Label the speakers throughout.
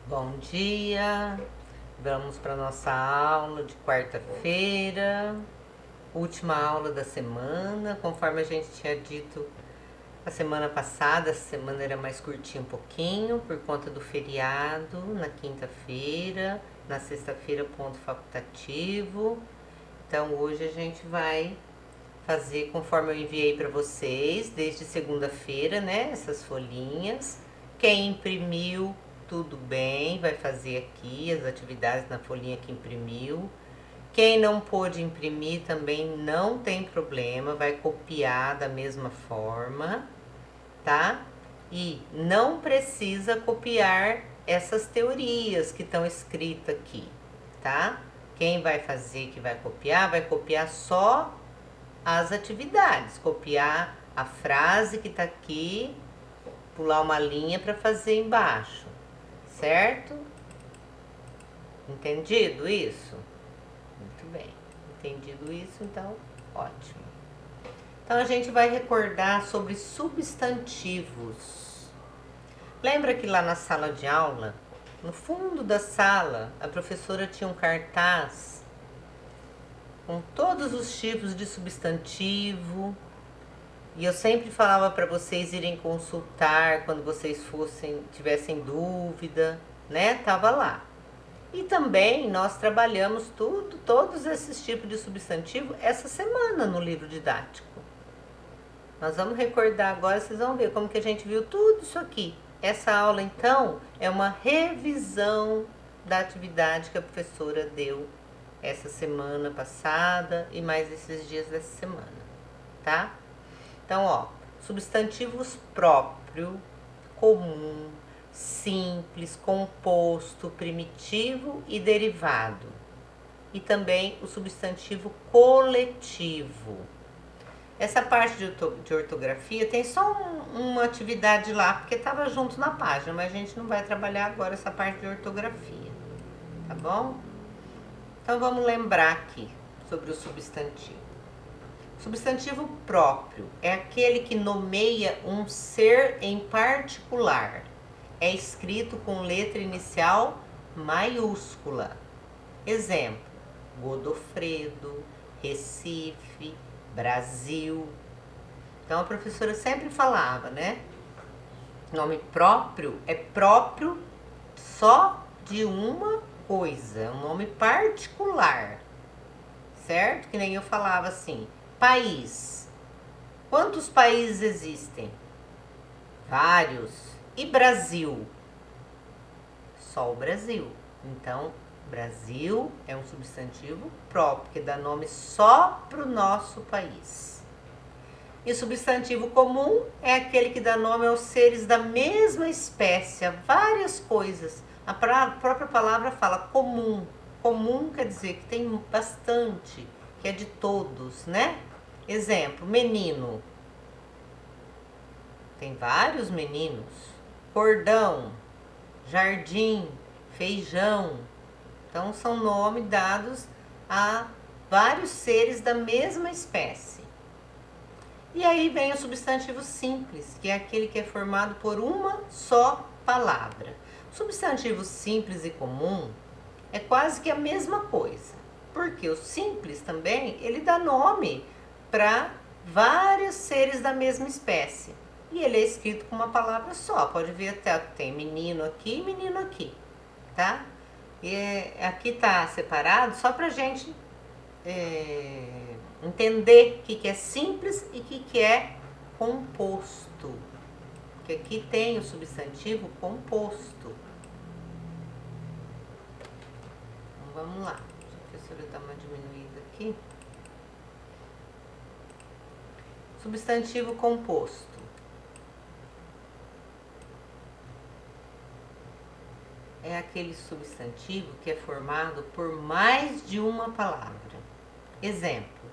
Speaker 1: Bom dia, vamos para nossa aula de quarta-feira, última aula da semana. Conforme a gente tinha dito a semana passada, essa semana era mais curtinha um pouquinho por conta do feriado na quinta-feira, na sexta-feira, ponto facultativo. Então hoje a gente vai fazer conforme eu enviei para vocês desde segunda-feira, né? Essas folhinhas. Quem imprimiu, tudo bem, vai fazer aqui as atividades na folhinha que imprimiu. Quem não pôde imprimir também não tem problema, vai copiar da mesma forma, tá? E não precisa copiar essas teorias que estão escritas aqui, tá? Quem vai fazer que vai copiar só as atividades, copiar a frase que está aqui, pular uma linha para fazer embaixo, certo? Entendido isso? Muito bem. Entendido isso, então, ótimo. Então a gente vai recordar sobre substantivos. Lembra que lá na sala de aula, no fundo da sala, a professora tinha um cartaz com todos os tipos de substantivo. E eu sempre falava para vocês irem consultar quando vocês tivessem dúvida, né? Tava lá. E também nós trabalhamos todos esses tipos de substantivo essa semana no livro didático. Nós vamos recordar agora, vocês vão ver como que a gente viu tudo isso aqui. Essa aula, então, é uma revisão da atividade que a professora deu essa semana passada e mais esses dias dessa semana, tá? Então, ó, substantivos próprio, comum, simples, composto, primitivo e derivado. E também o substantivo coletivo. Essa parte de ortografia tem só uma atividade lá, porque estava junto na página, mas a gente não vai trabalhar agora essa parte de ortografia, tá bom? Então vamos lembrar aqui sobre o substantivo. Substantivo próprio é aquele que nomeia um ser em particular. É escrito com letra inicial maiúscula. Exemplo: Godofredo, Recife, Brasil. Então a professora sempre falava, né? Nome próprio é próprio só de uma coisa, é um nome particular, certo? Que nem eu falava assim: país. Quantos países existem? Vários. E Brasil? Só o Brasil. Então, Brasil é um substantivo próprio, que dá nome só para o nosso país. E o substantivo comum é aquele que dá nome aos seres da mesma espécie, a várias coisas. A própria palavra fala comum. Comum quer dizer que tem bastante, que é de todos, né? Exemplo: menino. Tem vários meninos. Cordão, jardim, feijão. Então são nomes dados a vários seres da mesma espécie. E aí vem o substantivo simples, que é aquele que é formado por uma só palavra. Substantivo simples e comum é quase que a mesma coisa, porque o simples também, ele dá nome para vários seres da mesma espécie. E ele é escrito com uma palavra só. Pode ver até tem menino aqui e menino aqui, tá? E aqui tá separado só pra gente entender o que é simples e o que é composto. Porque aqui tem o substantivo composto. Então vamos lá. Deixa a professora dar uma diminuída aqui. Substantivo composto é aquele substantivo que é formado por mais de uma palavra. Exemplo: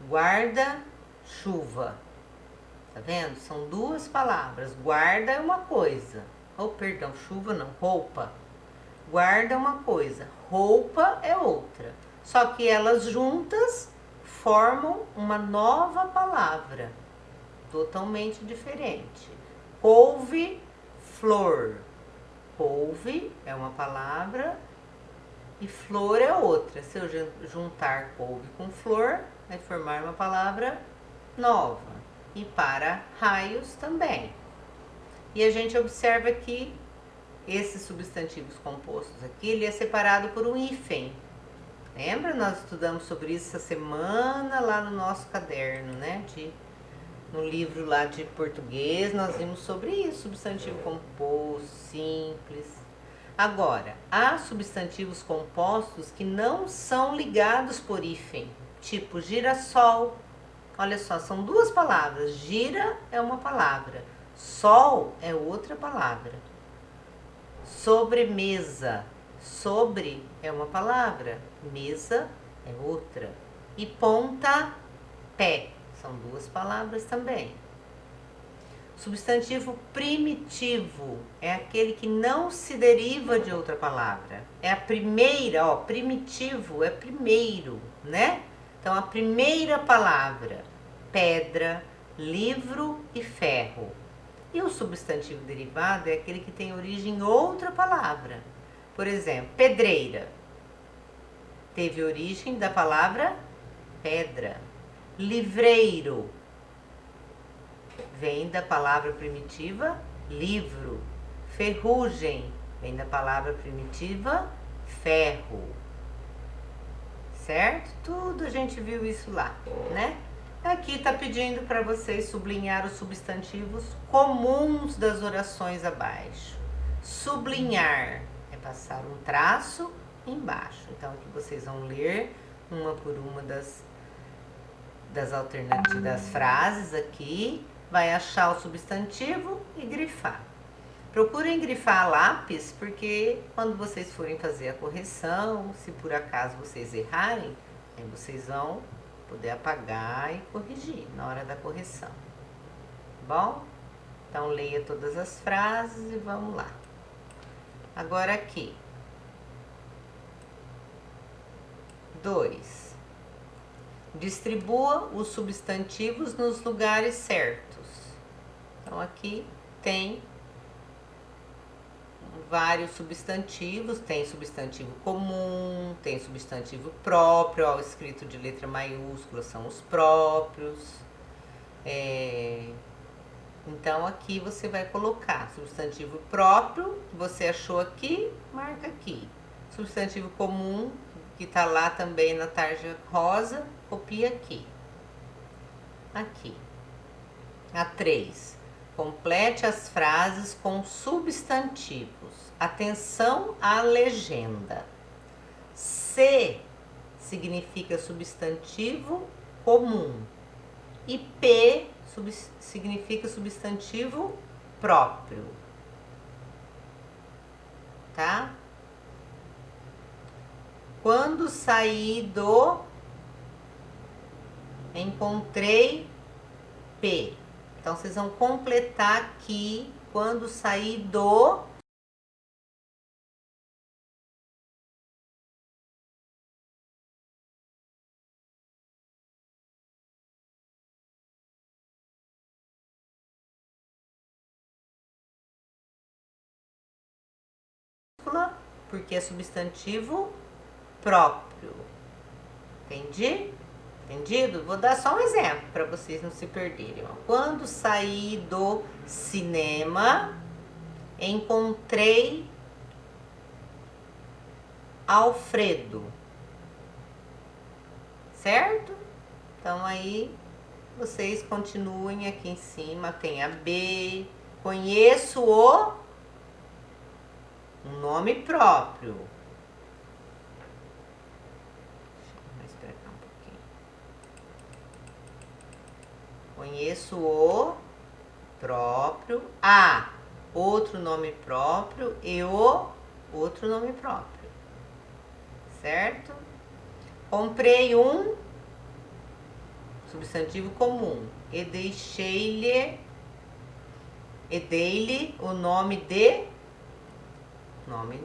Speaker 1: guarda-chuva. Tá vendo? São duas palavras. Guarda é uma coisa. Oh, perdão, chuva não, roupa. Guarda é uma coisa, roupa é outra. Só que elas juntas formam uma nova palavra, totalmente diferente. Couve-flor. Couve é uma palavra e flor é outra. Se eu juntar couve com flor, vai formar uma palavra nova. E para raios também. E a gente observa que esses substantivos compostos aqui, ele é separado por um hífen. Lembra? Nós estudamos sobre isso essa semana lá no nosso caderno, né? No livro lá de português, nós vimos sobre isso, substantivo composto, simples. Agora, há substantivos compostos que não são ligados por hífen, tipo girassol. Olha só, são duas palavras. Gira é uma palavra, sol é outra palavra. Sobremesa. Sobre é uma palavra, mesa é outra. E pontapé são duas palavras também. Substantivo primitivo é aquele que não se deriva de outra palavra. É a primeira, ó, primitivo é primeiro, né? Então a primeira palavra, pedra, livro e ferro. E o substantivo derivado é aquele que tem origem em outra palavra. Por exemplo, pedreira teve origem da palavra pedra. Livreiro vem da palavra primitiva livro. Ferrugem vem da palavra primitiva ferro. Certo? Tudo a gente viu isso lá, né? Aqui está pedindo para vocês sublinhar os substantivos comuns das orações abaixo. Sublinhar é passar um traço embaixo. Então aqui vocês vão ler uma por uma das alternativas das frases aqui, vai achar o substantivo e grifar. Procurem grifar a lápis, porque quando vocês forem fazer a correção, se por acaso vocês errarem, aí vocês vão poder apagar e corrigir na hora da correção. Bom? Então leia todas as frases e vamos lá. Agora aqui. 2. Distribua os substantivos nos lugares certos. Então aqui tem vários substantivos, tem substantivo comum, tem substantivo próprio, ó, escrito de letra maiúscula são os próprios. Então aqui você vai colocar substantivo próprio, que você achou aqui, marca aqui. Substantivo comum, que tá lá também na tarja rosa, copia aqui. Aqui. A 3. Complete as frases com substantivos. Atenção à legenda. C significa substantivo comum. E P significa substantivo próprio. Tá? Quando saí do... encontrei P. Então, vocês vão completar aqui, quando sair do... porque é substantivo próprio. Entendi? Entendido? Vou dar só um exemplo para vocês não se perderem. Quando saí do cinema, encontrei Alfredo. Certo? Então aí vocês continuem aqui em cima, tem a B. Conheço um nome próprio. Conheço o próprio, a outro nome próprio e o outro nome próprio. Certo? Comprei um substantivo comum e dei-lhe o nome de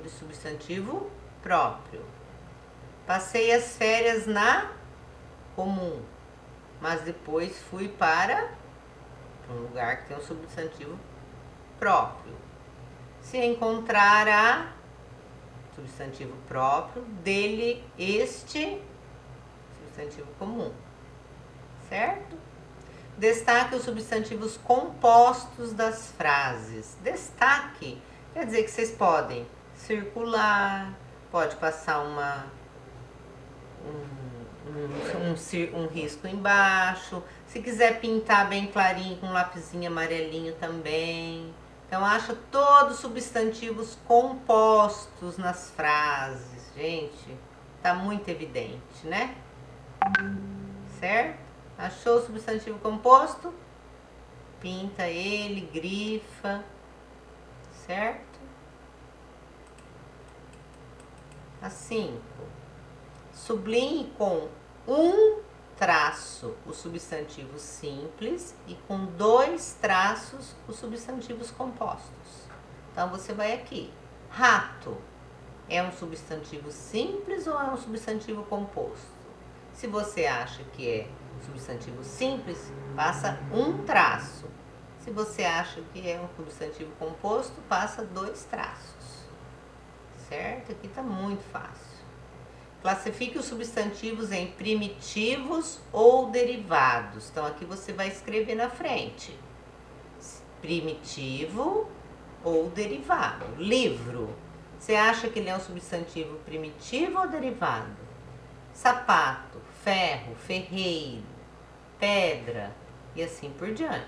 Speaker 1: substantivo próprio. Passei as férias na comum, mas depois fui para um lugar que tem um substantivo próprio. se encontrar a substantivo próprio dele, este substantivo comum, certo? Destaque os substantivos compostos das frases. Destaque quer dizer que vocês podem circular, pode passar um risco embaixo. Se quiser pintar bem clarinho com um lapisinho amarelinho também. Então, acha todos os substantivos compostos nas frases. Gente, tá muito evidente, né? Certo? Achou o substantivo composto? Pinta ele, grifa, certo? A 5. Sublinhe com um traço os substantivos simples e com 2 traços os substantivos compostos. Então, você vai aqui. Rato é um substantivo simples ou é um substantivo composto? Se você acha que é substantivo simples, passa um traço. Se você acha que é um substantivo composto, passa 2 traços. Certo? Aqui está muito fácil. Classifique os substantivos em primitivos ou derivados. Então, aqui você vai escrever na frente. Primitivo ou derivado. Livro. Você acha que ele é um substantivo primitivo ou derivado? Sapato, ferro, ferreiro, pedra e assim por diante.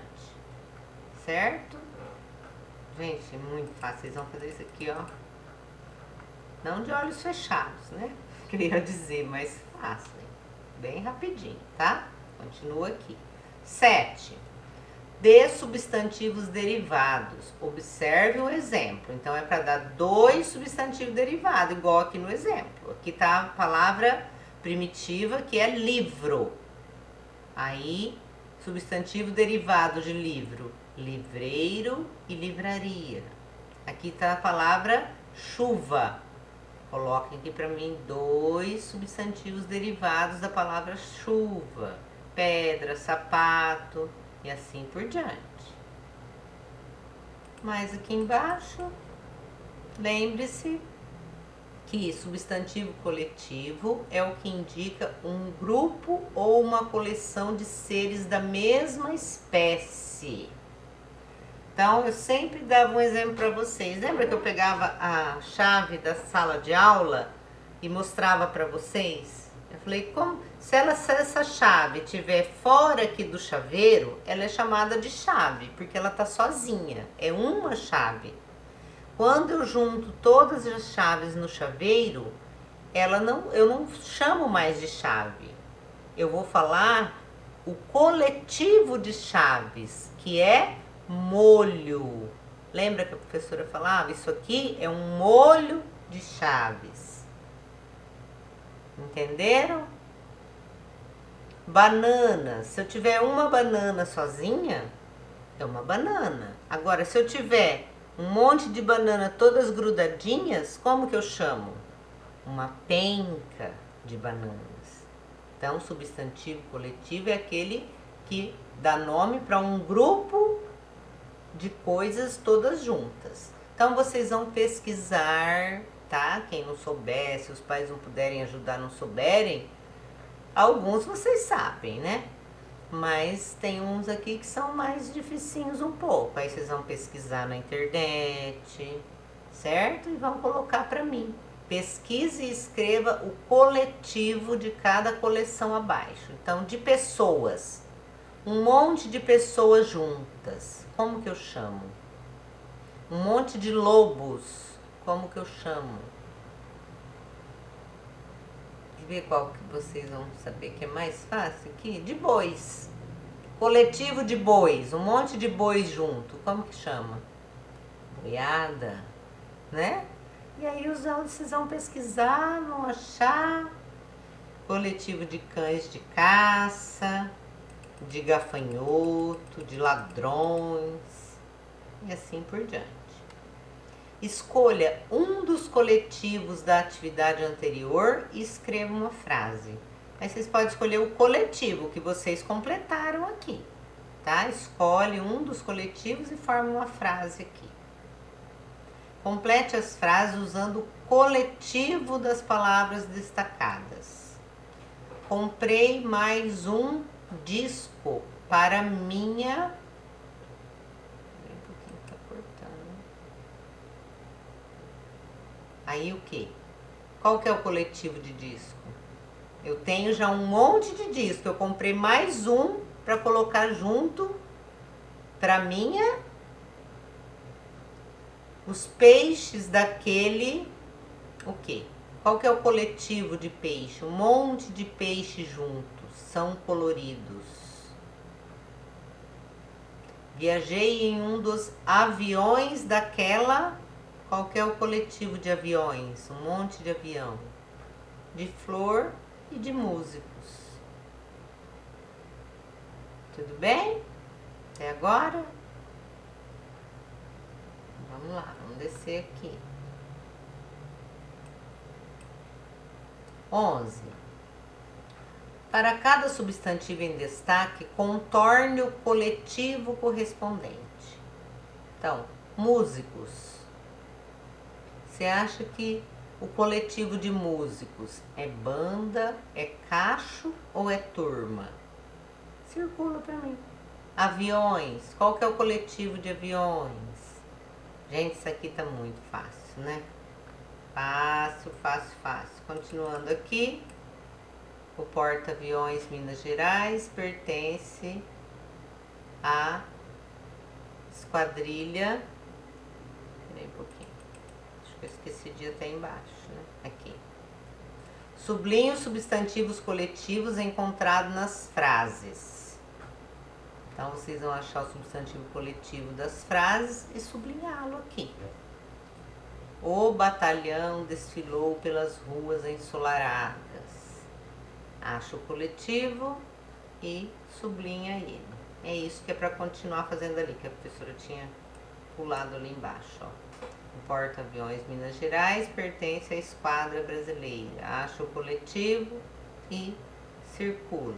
Speaker 1: Certo? Gente, muito fácil. Vocês vão fazer isso aqui, ó. Não de olhos fechados, né? Queria dizer, mas fácil, hein? Bem rapidinho, tá? Continua aqui. 7. Dê substantivos derivados. Observe o exemplo. Então, é para dar 2 substantivos derivados, igual aqui no exemplo. Aqui tá a palavra primitiva, que é livro. Aí, substantivo derivado de livro, livreiro e livraria. Aqui tá a palavra chuva. Coloquem aqui para mim 2 substantivos derivados da palavra chuva. Pedra, sapato e assim por diante. Mas aqui embaixo, lembre-se que substantivo coletivo é o que indica um grupo ou uma coleção de seres da mesma espécie. Então, eu sempre dava um exemplo para vocês. Lembra que eu pegava a chave da sala de aula e mostrava para vocês? Eu falei, como se essa chave estiver fora aqui do chaveiro, ela é chamada de chave, porque ela está sozinha, é uma chave. Quando eu junto todas as chaves no chaveiro, eu não chamo mais de chave. Eu vou falar o coletivo de chaves, que é molho. Lembra que a professora falava? Isso aqui é um molho de chaves. Entenderam? Banana. Se eu tiver uma banana sozinha, é uma banana. Agora, se eu tiver um monte de banana todas grudadinhas, como que eu chamo? Uma penca de bananas. Então, substantivo coletivo é aquele que dá nome para um grupo de coisas todas juntas. Então, vocês vão pesquisar, tá? Quem não souber, se os pais não puderem ajudar, não souberem, alguns vocês sabem, né? Mas tem uns aqui que são mais dificinhos um pouco. Aí vocês vão pesquisar na internet, certo? E vão colocar para mim. Pesquise e escreva o coletivo de cada coleção abaixo. Então, de pessoas. Um monte de pessoas juntas. Como que eu chamo? Um monte de lobos. Como que eu chamo? Deixa eu ver qual que vocês vão saber que é mais fácil aqui. De bois. Coletivo de bois. Um monte de bois junto. Como que chama? Boiada. Né? E aí vocês vão pesquisar, vão achar. Coletivo de cães de caça, de gafanhoto, de ladrões e assim por diante. Escolha um dos coletivos da atividade anterior e escreva uma frase. Aí vocês podem escolher o coletivo que vocês completaram aqui, tá? Escolhe um dos coletivos e forma uma frase aqui. Complete as frases usando o coletivo das palavras destacadas. Comprei mais um disco para minha... Tá cortando. Aí o que? Qual que é o coletivo de disco? Eu tenho já um monte de disco. Eu comprei mais um para colocar junto para minha... Os peixes daquele... O quê? Qual que é o coletivo de peixe? Um monte de peixes juntos. São coloridos. Viajei em um dos aviões daquela... Qual que é o coletivo de aviões? Um monte de avião. De flor e de músicos. Tudo bem? Até agora? Vamos lá, vamos descer aqui. 11. Para cada substantivo em destaque, contorne o coletivo correspondente. Então, músicos. Você acha que o coletivo de músicos é banda, é cacho ou é turma? Circula para mim. Aviões. Qual que é o coletivo de aviões? Gente, isso aqui tá muito fácil, né? Fácil, fácil, fácil. Continuando aqui. O porta-aviões Minas Gerais pertence à esquadrilha. Peraí um pouquinho. Acho que eu esqueci de ir até embaixo, né? Aqui. Sublinhe os substantivos coletivos encontrados nas frases. Então, vocês vão achar o substantivo coletivo das frases e sublinhá-lo aqui. O batalhão desfilou pelas ruas ensolaradas. Acha o coletivo e sublinha ele. É isso que é para continuar fazendo ali, que a professora tinha pulado ali embaixo, ó. O porta-aviões Minas Gerais pertence à esquadra brasileira. Acha o coletivo e circula.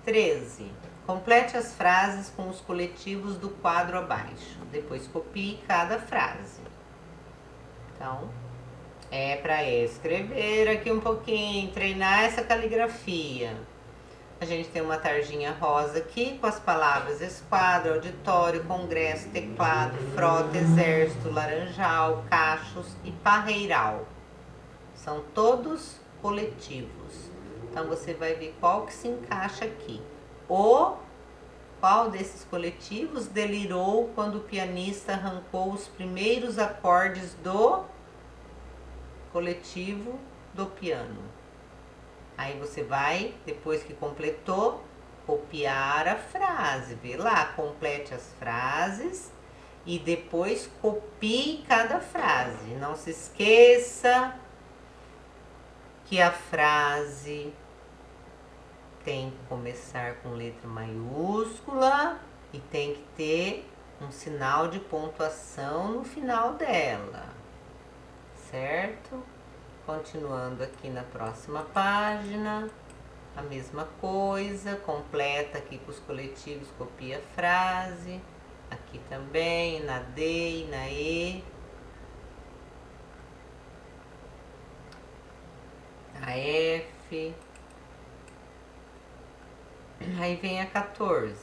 Speaker 1: 13. Complete as frases com os coletivos do quadro abaixo. Depois copie cada frase. Então, é para escrever aqui um pouquinho, treinar essa caligrafia. A gente tem uma tarjinha rosa aqui com as palavras esquadra, auditório, congresso, teclado, frota, exército, laranjal, cachos e parreiral. São todos coletivos. Então, você vai ver qual que se encaixa aqui. Qual desses coletivos delirou quando o pianista arrancou os primeiros acordes do coletivo do piano? Aí você vai, depois que completou, copiar a frase. Vê lá, complete as frases e depois copie cada frase. Não se esqueça que a frase tem que começar com letra maiúscula e tem que ter um sinal de pontuação no final dela, certo? Continuando aqui na próxima página, a mesma coisa, completa aqui com os coletivos, copia a frase, aqui também, na D e na E. A F. Aí vem a 14.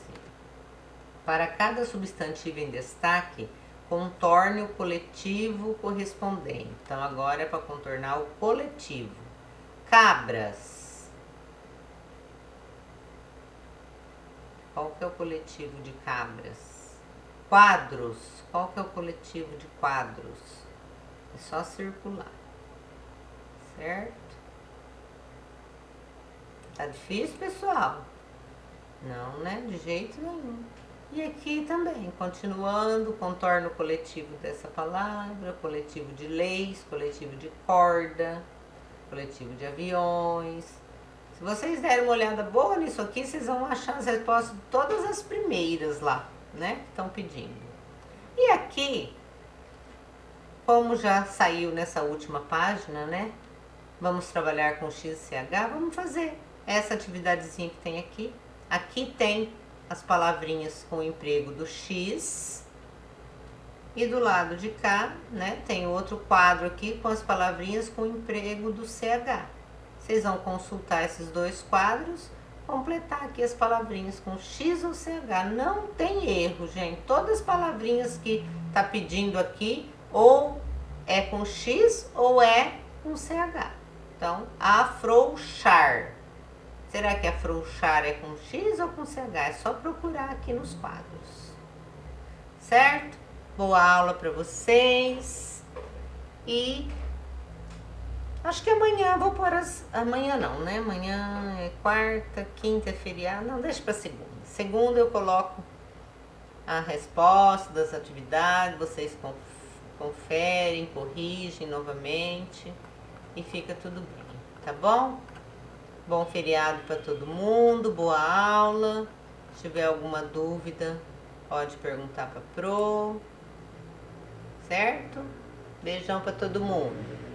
Speaker 1: Para cada substantivo em destaque, contorne o coletivo correspondente. Então, agora é para contornar o coletivo. Cabras. Qual que é o coletivo de cabras? Quadros. Qual que é o coletivo de quadros? É só circular. Certo? Tá difícil, pessoal? Não, né? De jeito nenhum. E aqui também, continuando, contorno o coletivo dessa palavra, coletivo de leis, coletivo de corda, coletivo de aviões. Se vocês derem uma olhada boa nisso aqui, vocês vão achar as respostas de todas as primeiras lá, né? Que estão pedindo. E aqui, como já saiu nessa última página, né? Vamos trabalhar com XCH, vamos fazer essa atividadezinha que tem aqui. Aqui tem as palavrinhas com o emprego do X. E do lado de cá, né, tem outro quadro aqui com as palavrinhas com emprego do CH. Vocês vão consultar esses dois quadros, completar aqui as palavrinhas com X ou CH. Não tem erro, gente. Todas as palavrinhas que tá pedindo aqui, ou é com X ou é com CH. Então, afrouxar. Será que afrouxar é com X ou com CH? É só procurar aqui nos quadros. Certo? Boa aula para vocês. E acho que amanhã vou pôr as... Amanhã não, né? Amanhã é quarta, quinta é feriado. Não, deixa para segunda. Segunda eu coloco a resposta das atividades. Vocês conferem, corrigem novamente. E fica tudo bem, tá bom? Bom feriado para todo mundo. Boa aula. Se tiver alguma dúvida, pode perguntar para Pro. Certo? Beijão para todo mundo.